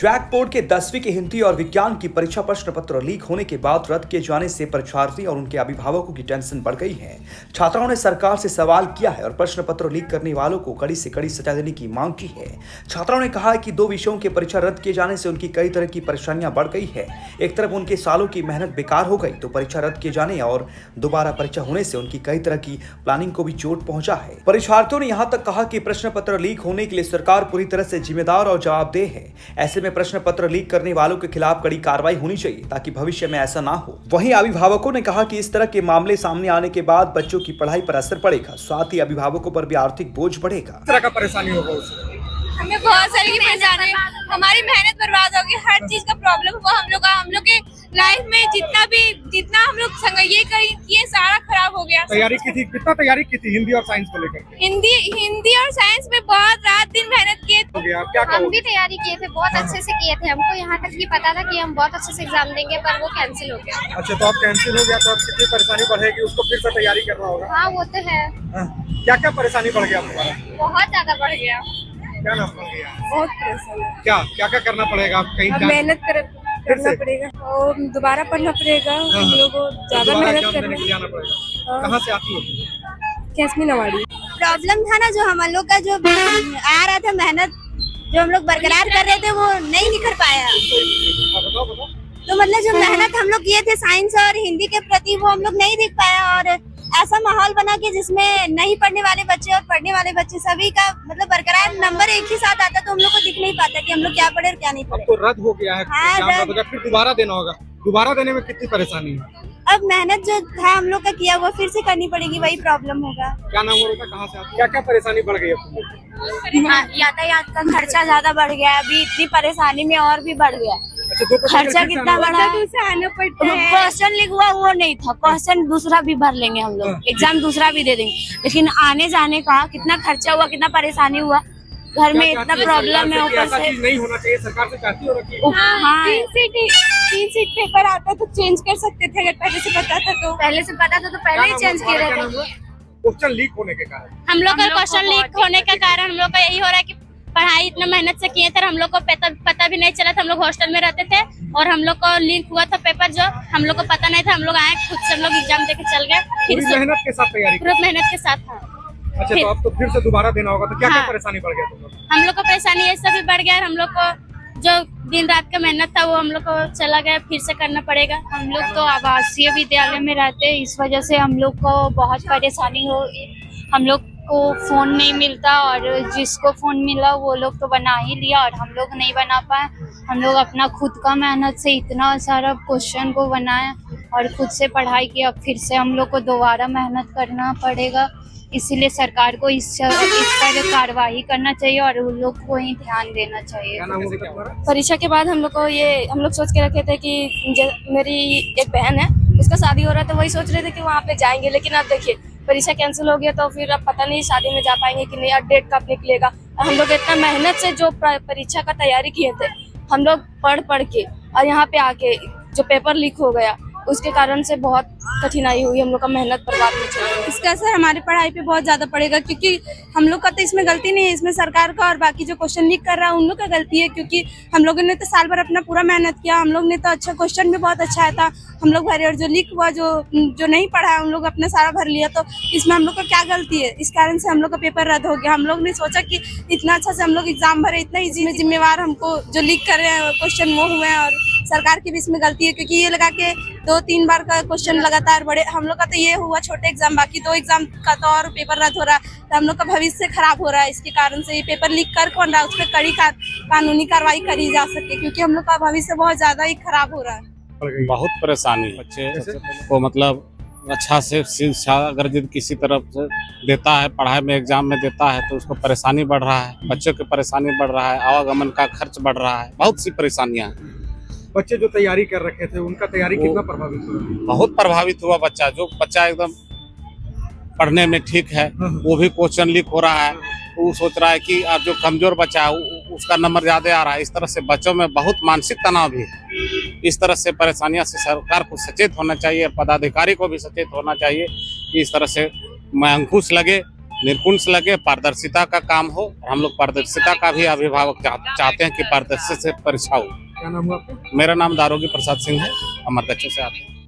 JAC board के 10वीं की हिंदी और विज्ञान की परीक्षा प्रश्न पत्र लीक होने के बाद रद्द किए जाने से परीक्षार्थी और उनके अभिभावकों की टेंशन बढ़ गई है। छात्राओं ने सरकार से सवाल किया है और प्रश्न पत्र लीक करने वालों को कड़ी से कड़ी सजा देने की मांग की है। छात्राओं ने कहा है कि 2 विषयों की परीक्षा रद्द किए जाने से उनकी कई तरह की परेशानियां बढ़ गई है। एक तरफ उनके सालों की मेहनत बेकार हो गई तो परीक्षा रद्द किए जाने और दोबारा परीक्षा होने से उनकी कई तरह की प्लानिंग को भी चोट पहुंचा है। परीक्षार्थियों ने यहाँ तक कहा कि प्रश्न पत्र लीक होने के लिए सरकार पूरी तरह से जिम्मेदार और जवाबदेह है। ऐसे में प्रश्न पत्र लीक करने वालों के खिलाफ कड़ी कार्रवाई होनी चाहिए ताकि भविष्य में ऐसा ना हो। वहीं अभिभावकों ने कहा कि इस तरह के मामले सामने आने के बाद बच्चों की पढ़ाई पर असर पड़ेगा, साथ ही अभिभावकों पर भी आर्थिक बोझ बढ़ेगा। किस तरह का परेशानी होगा उससे? हमें बहुत सारी परेशानी, हमारी मेहनत बर्बाद होगी, हर चीज का प्रॉब्लम हुआ हम लोग के लाइफ में जितना हम लोग ये किए सारा खराब हो गया। तैयारी की थी, कितना तैयारी की थी हिंदी और साइंस को लेकर? हिंदी और साइंस में बहुत रात दिन मेहनत किए। हो गया, क्या हम भी तैयारी किए थे, बहुत अच्छे से किए थे। हमको यहाँ तक भी पता था कि हम बहुत अच्छे से एग्जाम देंगे, पर वो कैंसिल हो गया। अच्छा, तो अब कैंसिल हो गया तो अब कितनी परेशानी बढ़ेगी, उसको फिर से तैयारी करना होगा। हाँ वो तो है, क्या क्या परेशानी बढ़ गया तुम्हारा? बहुत ज्यादा बढ़ गया। क्या नाम बढ़ गया? बहुत परेशानी, क्या क्या करना पड़ेगा? आप कहीं मेहनत करना पड़ेगा और दोबारा पढ़ना पड़ेगा। हम लोग को ज्यादा मेहनत करने के लिए आना पड़ेगा। कहाँ से आती हो? कैसमी नवाड़ी। प्रॉब्लम था ना, जो हम लोग का जो आ रहा था मेहनत, जो हम लोग बरकरार कर रहे थे वो नहीं निखर पाया। बताओ। तो मतलब जो मेहनत हम लोग किए थे साइंस और हिंदी के प्रति वो हम लोग नहीं दिख पाया, और ऐसा माहौल बना कि जिसमें नहीं पढ़ने वाले बच्चे और पढ़ने वाले बच्चे सभी का मतलब बरकरार नंबर एक ही साथ आता, तो हम लोग को दिख नहीं पाता कि हम लोग क्या पढ़े और क्या नहीं अब पढ़े। तो रद्द हो गया है, हाँ, एग्जाम रद्द हो गया, फिर दोबारा देना होगा। दोबारा देने में कितनी परेशानी है? अब मेहनत जो था हम लोग का किया वो फिर से करनी पड़ेगी, वही प्रॉब्लम होगा। क्या नाम होगा, कहाँ से आती? क्या क्या परेशानी बढ़ गई है तुम लोग? यातायात का खर्चा ज्यादा बढ़ गया है, अभी इतनी परेशानी में और भी बढ़ गया। अच्छा, 2 खर्चा कितना बढ़ा है? आना पड़ता है। क्वेश्चन लिख हुआ वो नहीं था, क्वेश्चन दूसरा भी भर लेंगे हम लोग, एग्जाम दूसरा भी दे देंगे, लेकिन आने जाने का कितना खर्चा हुआ, कितना परेशानी हुआ, घर में इतना प्रॉब्लम है, ऊपर से नहीं होना चाहिए। सरकार से चाहती हो कि हाँ 3 सीट पेपर आता तो चेंज कर सकते थे, अगर पहले से पता था तो। पहले से पता था तो पहले ही चेंज किए रहते। क्वेश्चन लीक होने के कारण हम लोग का क्वेश्चन लीक होने का कारण हम लोग का यही हो रहा है कि पढ़ाई इतना मेहनत से किए थे, हम लोग को पता भी नहीं चला था। हम लोग हॉस्टल में रहते थे और हम लोग को लीक हुआ था पेपर, जो हम लोग को पता नहीं था। हम लोग आए खुद से, हम लोग एग्जाम देके चल गए, पूरी मेहनत के साथ तैयारी पूरी मेहनत के साथ था। अच्छा, तो अब तो फिर से दोबारा देना होगा, तो क्या क्या परेशानी बढ़ गया तुम लोग? हम लोग को परेशानी ये सब भी बढ़ गया, हम लोग को जो दिन रात का मेहनत था वो हम लोग को चला गया, फिर से करना पड़ेगा। हम लोग तो आवासीय विद्यालय में रहते हैं, इस वजह से हम लोग को बहुत परेशानी हो। हम लोग को फोन नहीं मिलता और जिसको फोन मिला वो लोग तो बना ही लिया और हम लोग नहीं बना पाए। हम लोग अपना खुद का मेहनत से इतना सारा क्वेश्चन को बनाए और खुद से पढ़ाई की, अब फिर से हम लोग को दोबारा मेहनत करना पड़ेगा। इसीलिए सरकार को इस पर कार्रवाई करना चाहिए और उन लोग को ही ध्यान देना चाहिए। क्या नाम होगा तुम्हारा? परीक्षा के बाद हम लोग सोच के रखे थे कि मेरी एक बहन है, उसका शादी हो रहा था, वही सोच रहे थे कि वहाँ पे जाएंगे, लेकिन अब देखिए परीक्षा कैंसिल हो गया तो फिर अब पता नहीं शादी में जा पाएंगे कि नहीं, डेट कब निकलेगा। हम लोग इतना मेहनत से जो परीक्षा का तैयारी किए थे, हम लोग पढ़ के, और यहाँ पे आके जो पेपर लीक हो गया उसके कारण से बहुत कठिनाई हुई, हम लोग का मेहनत बर्बाद हो चुका है। इसका असर हमारी पढ़ाई पे बहुत ज्यादा पड़ेगा, क्योंकि हम लोग का तो इसमें गलती नहीं है, इसमें सरकार का और बाकी जो क्वेश्चन लीक कर रहा है उन लोग का गलती है, क्योंकि हम लोगों ने तो साल भर अपना पूरा मेहनत किया, हम लोग ने तो अच्छा क्वेश्चन भी बहुत अच्छा आया था, हम लोग भरे, और जो लीक हुआ जो नहीं पढ़ा है उन लोग अपना सारा भर लिया, तो इसमें हम लोग का क्या गलती है? इस कारण से हम लोग का पेपर रद्द हो गया। हम लोग ने सोचा कि इतना अच्छा से हम लोग एग्जाम भरे, इतना इजी में जिम्मेवार हमको जो लीक कर रहे हैं क्वेश्चन वो हुए हैं, और सरकार की भी इसमें गलती है, क्योंकि ये लगा के 2-3 बार का क्वेश्चन लगातार बड़े, हम लोग का तो ये हुआ छोटे एग्जाम, बाकी 2 एग्जाम का तो और पेपर रद्द हो रहा है, तो हम लोग का भविष्य खराब हो रहा है। इसके कारण से ये पेपर लीक कर कौन रहा है, उस पर कड़ी कानूनी कार्रवाई करी जा सके, क्योंकि हम लोग का भविष्य बहुत ज्यादा ही खराब हो रहा है। बहुत परेशानी है बच्चे को, मतलब अच्छा से शिक्षा अगर यदि किसी तरफ से देता है, पढ़ाई में एग्जाम में देता है, तो उसको परेशानी बढ़ रहा है, बच्चों की परेशानी बढ़ रहा है, आवागमन का खर्च बढ़ रहा है, बहुत सी परेशानियां हैं। बच्चे जो तैयारी कर रखे थे उनका तैयारी कितना प्रभावित हुआ? बहुत प्रभावित हुआ बच्चा। जो बच्चा एकदम पढ़ने में ठीक है वो भी क्वेश्चन लीक हो रहा है, वो सोच रहा है कि अब जो कमजोर बच्चा है उसका नंबर ज्यादा आ रहा है। इस तरह से बच्चों में बहुत मानसिक तनाव भी है। इस तरह से परेशानियां से सरकार को सचेत होना चाहिए, पदाधिकारी को भी सचेत होना चाहिए कि इस तरह से अंकुश लगे निरकुंज लगे, पारदर्शिता का काम हो। हम लोग पारदर्शिता का भी अभिभावक चाहते हैं कि पारदर्शी से परीक्षा हो। क्या नाम हुआ आपका? मेरा नाम दारोगी प्रसाद सिंह है, अमरगच्छ से आते हैं।